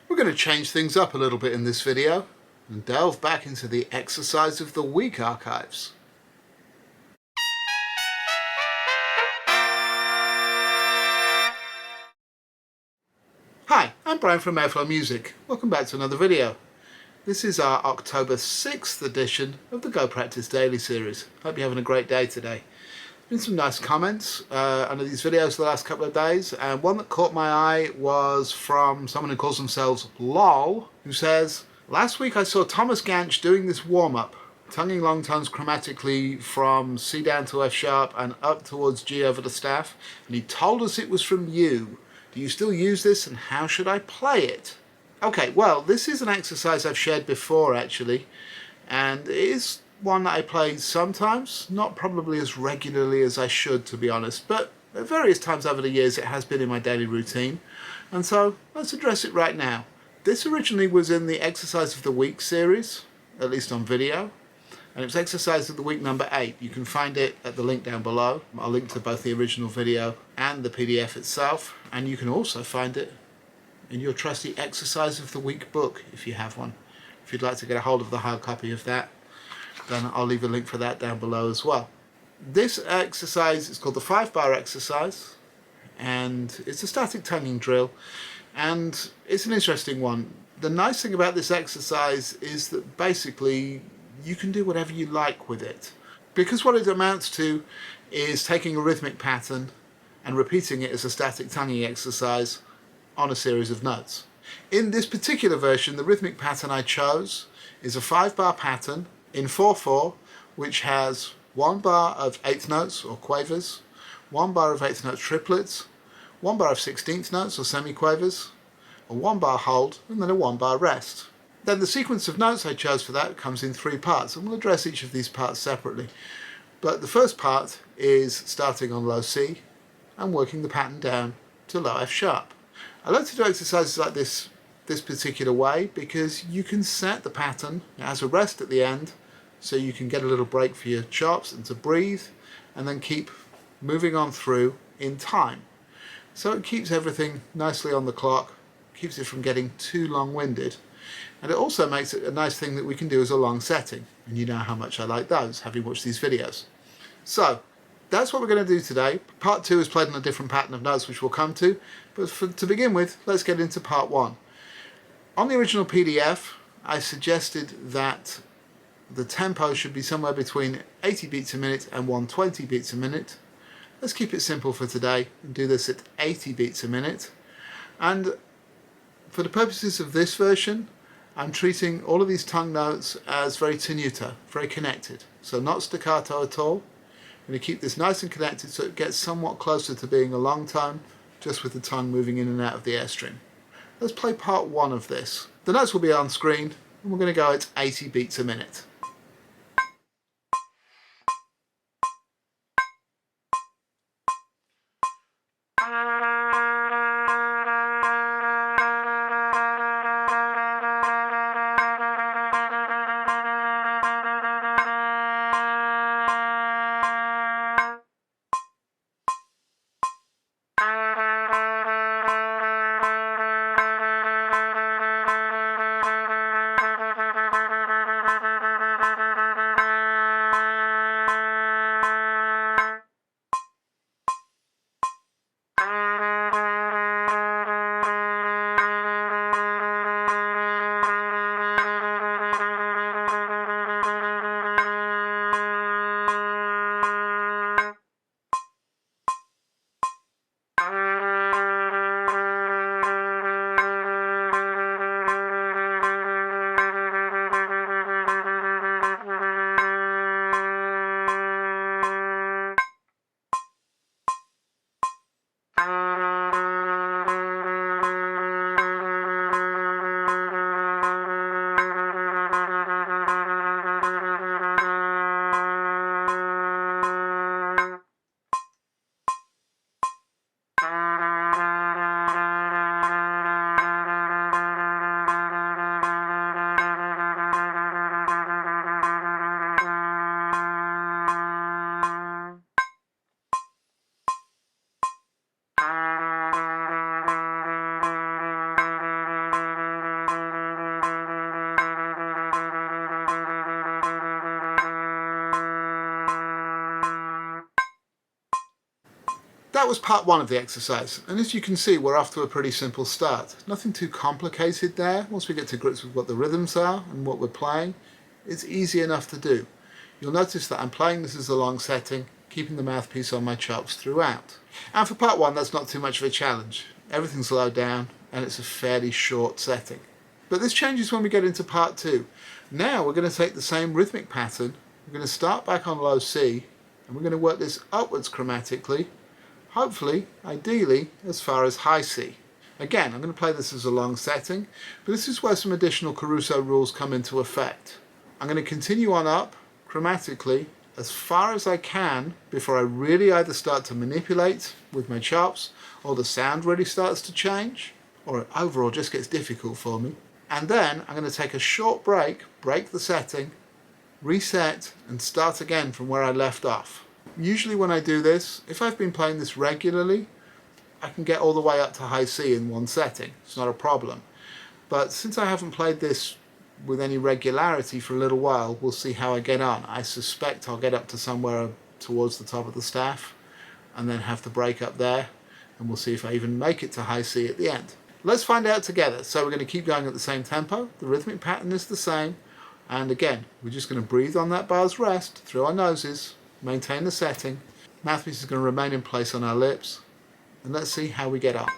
We're going to change things up a little bit in this video and delve back into the Exercise of the Week archives. Hi, I'm Brian from Airflow Music. Welcome back to another video. This is our October 6th edition of the Go Practice Daily series. Hope you're having a great day today. Been some nice comments under these videos the last couple of days, and one that caught my eye was from someone who calls themselves LOL, who says, "Last week I saw Thomas Ganch doing this warm-up, tonguing long tones chromatically from C down to F sharp and up towards G over the staff, and he told us it was from you. Do you still use this, and how should I play it?" Okay, well, this is an exercise I've shared before actually, and it is one that I play sometimes, not probably as regularly as I should, to be honest, but at various times over the years it has been in my daily routine, and so let's address it right now. This originally was in the Exercise of the Week series, at least on video, and it was Exercise of the Week number 8. You can find it at the link down below. I'll link to both the original video and the PDF itself, and you can also find it in your trusty Exercise of the Week book if you have one. If you'd like to get a hold of the hard copy of that, then I'll leave a link for that down below as well. This exercise is called the 5-bar exercise, and it's a static tonguing drill, and it's an interesting one. The nice thing about this exercise is that basically you can do whatever you like with it, because what it amounts to is taking a rhythmic pattern and repeating it as a static tonguing exercise on a series of notes. In this particular version, the rhythmic pattern I chose is a 5-bar pattern in 4/4, which has 1 bar of 8th notes or quavers, 1 bar of 8th note triplets, 1 bar of 16th notes or semiquavers, a 1 bar hold, and then a 1 bar rest. Then the sequence of notes I chose for that comes in 3 parts, and we'll address each of these parts separately. But the first part is starting on low C and working the pattern down to low F sharp. I like to do exercises like this particular way because you can set the pattern as a rest at the end, so you can get a little break for your chops and to breathe, and then keep moving on through in time. So it keeps everything nicely on the clock, keeps it from getting too long-winded, and it also makes it a nice thing that we can do as a long setting, and you know how much I like those, having watched these videos. So that's what we're going to do today. Part 2 is played on a different pattern of notes, which we'll come to, but to begin with, let's get into part 1. On the original PDF, I suggested that the tempo should be somewhere between 80 beats a minute and 120 beats a minute. Let's keep it simple for today and do this at 80 beats a minute. And for the purposes of this version, I'm treating all of these tongue notes as very tenuto, very connected. So not staccato at all. I'm going to keep this nice and connected so it gets somewhat closer to being a long tone, just with the tongue moving in and out of the airstream. Let's play part 1 of this. The notes will be on screen, and we're going to go at 80 beats a minute. that was part one of the exercise, and as you can see we're off to a pretty simple start. Nothing too complicated there. Once we get to grips with what the rhythms are and what we're playing, it's easy enough to do. You'll notice that I'm playing this as a long setting, keeping the mouthpiece on my chops throughout. And for part one, that's not too much of a challenge. Everything's low down and it's a fairly short setting. But this changes when we get into part two. Now we're going to take the same rhythmic pattern, we're going to start back on low C, and we're going to work this upwards chromatically, hopefully, ideally, as far as high C. Again, I'm going to play this as a long setting, but this is where some additional Caruso rules come into effect. I'm going to continue on up, chromatically, as far as I can before I really either start to manipulate with my chops, or the sound really starts to change, or it overall just gets difficult for me. And then I'm going to take a short break the setting, reset, and start again from where I left off. Usually when I do this, if I've been playing this regularly, I can get all the way up to high C in one setting. It's not a problem. But since I haven't played this with any regularity for a little while, we'll see how I get on. I suspect I'll get up to somewhere towards the top of the staff and then have to break up there, and we'll see if I even make it to high C at the end. Let's find out together. So we're going to keep going at the same tempo. The rhythmic pattern is the same. And again, we're just going to breathe on that bar's rest through our noses, maintain the setting. Mouthpiece is going to remain in place on our lips. And let's see how we get on.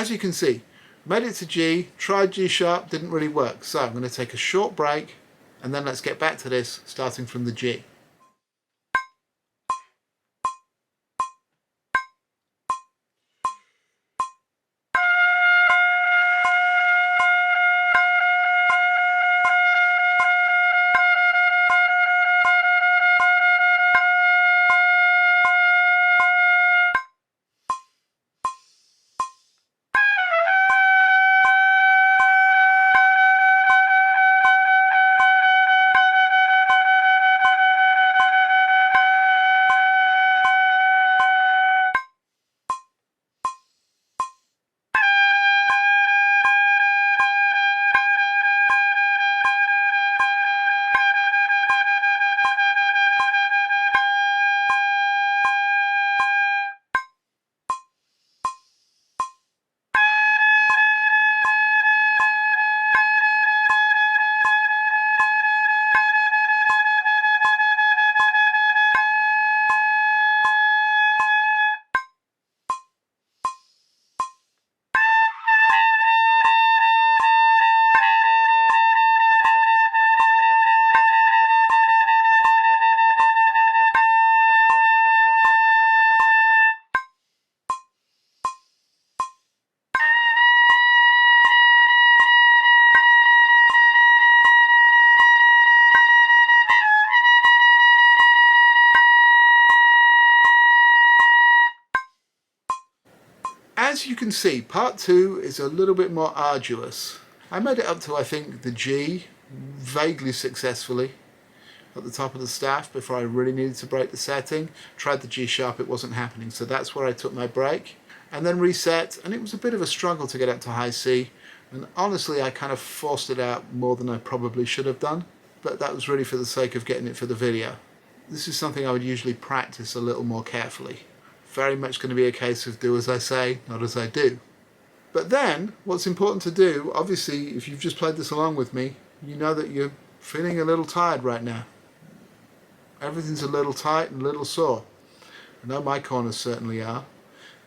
As you can see, made it to G, tried G sharp, didn't really work. So I'm going to take a short break and then let's get back to this starting from the G. As you can see, part 2 is a little bit more arduous. I made it up to, I think, the G vaguely successfully at the top of the staff before I really needed to break the setting. Tried the G sharp, it wasn't happening, so that's where I took my break. And then reset, and it was a bit of a struggle to get up to high C. And honestly, I kind of forced it out more than I probably should have done. But that was really for the sake of getting it for the video. This is something I would usually practice a little more carefully. Very much going to be a case of do as I say, not as I do. But then, what's important to do, obviously, if you've just played this along with me, you know that you're feeling a little tired right now. Everything's a little tight and a little sore. I know my corners certainly are.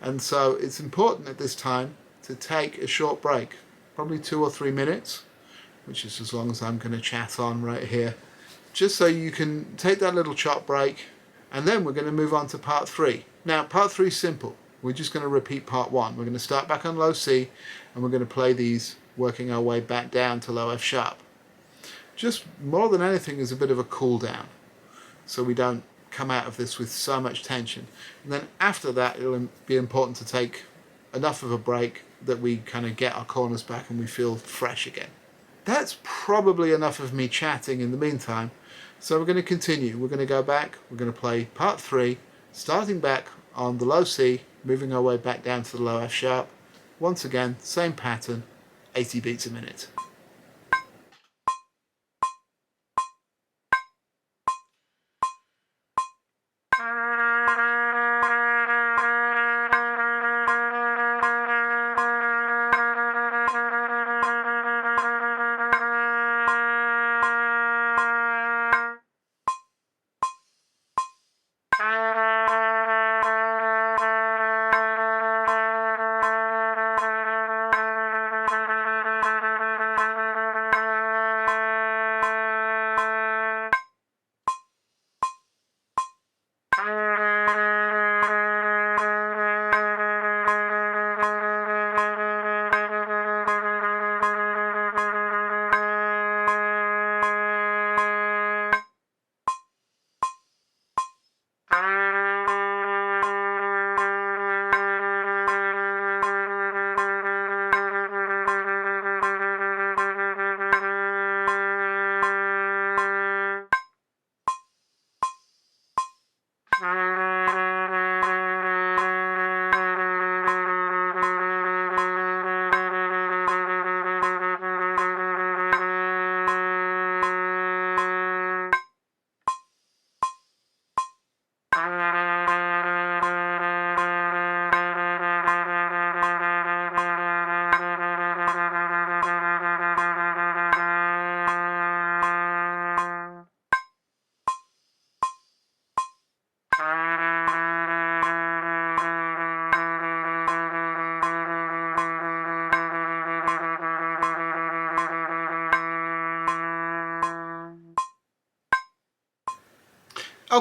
And so it's important at this time to take a short break, probably 2 or 3 minutes, which is as long as I'm going to chat on right here, just so you can take that little chop break, and then we're going to move on to part 3. Now, part 3 is simple. We're just going to repeat part 1. We're going to start back on low C, and we're going to play these, working our way back down to low F sharp. Just more than anything is a bit of a cool down, so we don't come out of this with so much tension. And then after that, it'll be important to take enough of a break that we kind of get our corners back and we feel fresh again. That's probably enough of me chatting in the meantime. So we're going to continue. We're going to go back. We're going to play part 3, starting back on the low C, moving our way back down to the low F sharp. Once again, same pattern, 80 beats a minute.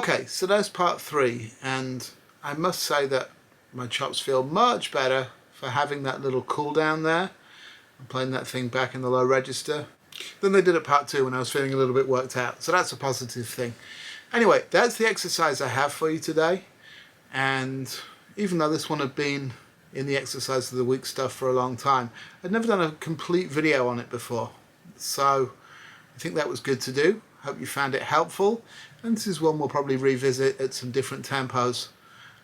Okay, so that's part 3, and I must say that my chops feel much better for having that little cool down there and playing that thing back in the low register than they did at part 2 when I was feeling a little bit worked out. So that's a positive thing. Anyway, that's the exercise I have for you today, and even though this one had been in the exercise of the week stuff for a long time, I'd never done a complete video on it before, so I think that was good to do. Hope you found it helpful, and this is one we'll probably revisit at some different tempos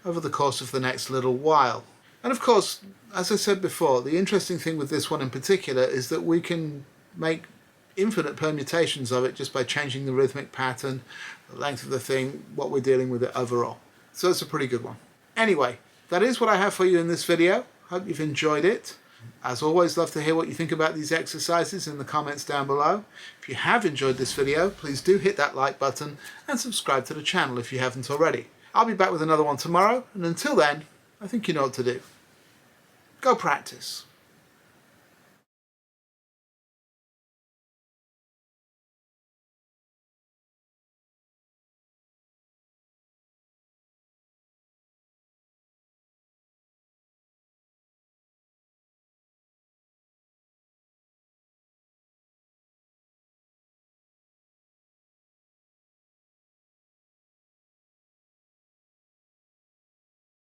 over the course of the next little while. And of course, as I said before, the interesting thing with this one in particular is that we can make infinite permutations of it just by changing the rhythmic pattern, the length of the thing, what we're dealing with it overall. So it's a pretty good one. Anyway, that is what I have for you in this video. Hope you've enjoyed it. As always, love to hear what you think about these exercises in the comments down below. If you have enjoyed this video, please do hit that like button and subscribe to the channel if you haven't already. I'll be back with another one tomorrow, and until then, I think you know what to do. Go practice.